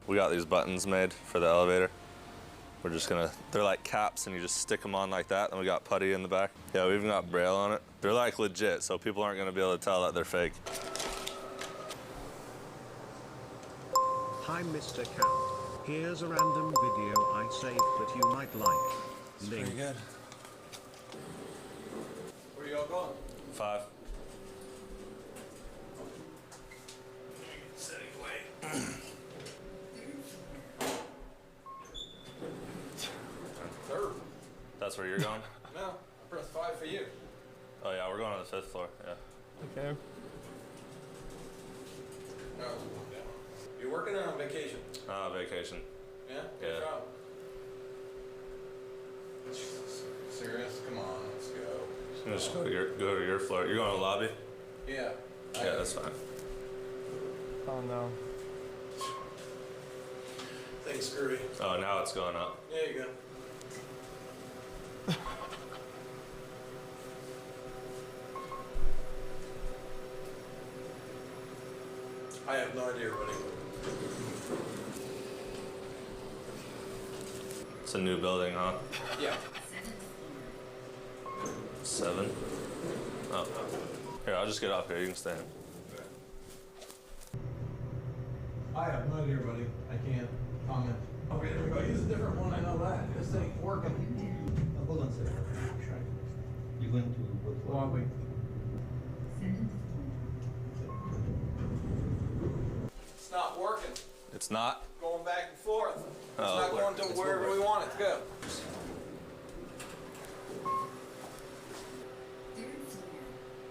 We got these buttons made for the elevator. We're just gonna, they're like caps and you just stick them on like that. And we got putty in the back. Yeah, we even got braille on it. They're like legit, so people aren't gonna be able to tell that they're fake. Hi Mr. Count. Here's a random video I saved that you might like. It's Link. pretty good. Where you all going? 5. Setting away. Third. That's where you're going? No, I pressed 5 for you. Oh yeah, we're going on the 5th floor, yeah. Okay. No. You're working or on vacation? Vacation. Yeah? Yeah. Good job. Serious? Come on, let's go. Just go to your floor. You're going to the lobby? Yeah. Yeah, that's fine. Oh no. Thanks, Screwy. Oh, now it's going up. There you go. I have no idea, buddy. It's a new building, huh? Yeah. 7? Oh. Here, I'll just get up here. You can stay in. I have no idea, buddy. I can't comment. Okay, there we go. Use a different one. I know that. This ain't working. Hold on a second. You're going to what floor? Wait. It's not working. It's not? Going back and forth. It's Oh, not going to wherever we want it to go.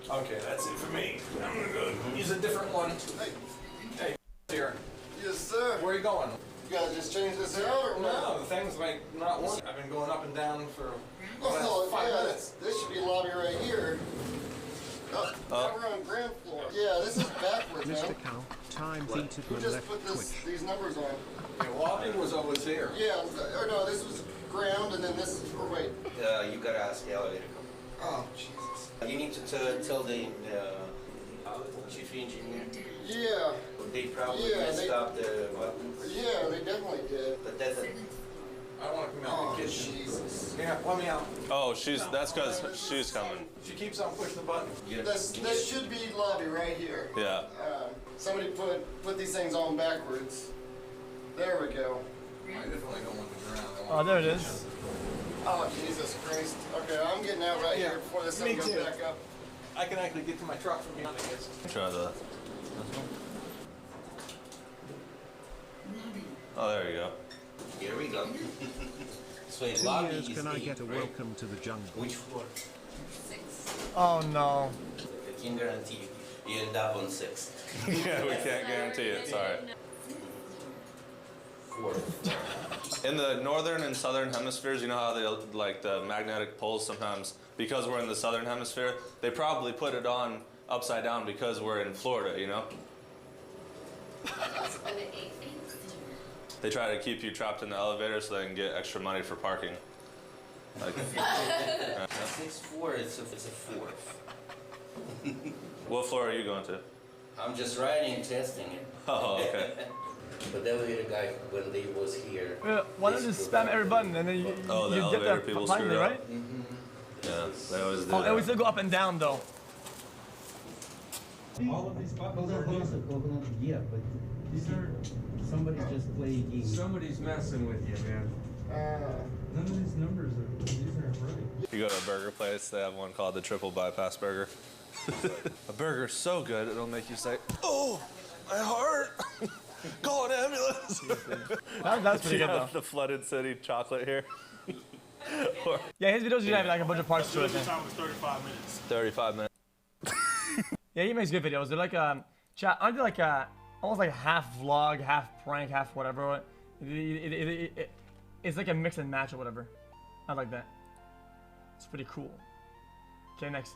Okay, that's it for me. I'm gonna go use a different one. Hey, here. Yes, sir. Where are you going? You gotta just change this out or what? No, the thing's like not working. I've been going up and down for the Oh, last 5 yeah, minutes. this should be lobby right here. Oh, now we're on ground floor. Yeah, this is backwards, man. Mr. Count, time Who beat just left put Twitch. these numbers on? The lobby was always here. Yeah, or no, this was ground and then this, or wait. You gotta ask the elevator company. Oh, Jesus. You need to tell the chief engineer. Yeah, They probably Yeah, messed they- up the buttons. yeah, they definitely did. But that's I don't want to come out Oh, the kitchen. Jesus. Yeah, let me out. Oh, that's because she's coming. She keeps on pushing the button. This should be lobby right here. Yeah. Somebody put these things on backwards. There we go. I definitely don't want the ground. I Oh, want there it the is. kitchen. Oh, Jesus Christ. Okay, I'm getting out right here before this thing Me goes too. back up. I can actually get to my truck from behind, I guess. Try the. Oh, there you go. Here we go. So in 2 lobby years is can I 8, get a right? welcome to the jungle? Which floor? Oh no. I can guarantee you end up on 6. Yeah, we can't guarantee it. Sorry. 4. In the northern and southern hemispheres, you know how they like the magnetic poles sometimes, because we're in the southern hemisphere, they probably put it on upside down because we're in Florida, you know? They try to keep you trapped in the elevator so they can get extra money for parking. Like, 6-4, it's a 4th. what floor are you going to? I'm just riding and testing it. Oh, okay. But the elevator guy, when they was here. Why don't you just spam every button and then you, Oh, the you get elevator there people finally, screwed up. right? Yeah, they always do Oh, and we that. still go up and down though. All of these buttons hold on a second. Yeah, but these are somebody's just playing games. Somebody's messing with you, man. None of these numbers are, these aren't right. You go to a burger place, they have one called the triple bypass burger. A burger's so good, it'll make you say, "Oh, my heart! Call an ambulance!" That's pretty You good though. have the flooded city chocolate here. Yeah, his videos usually have like a bunch of parts to it. Then. Time was 35 minutes. 35 minutes. Yeah, he makes good videos. They're like chat. Aren't they like almost like half vlog, half prank, half whatever? It's like a mix and match or whatever. I like that. It's pretty cool. Okay, next.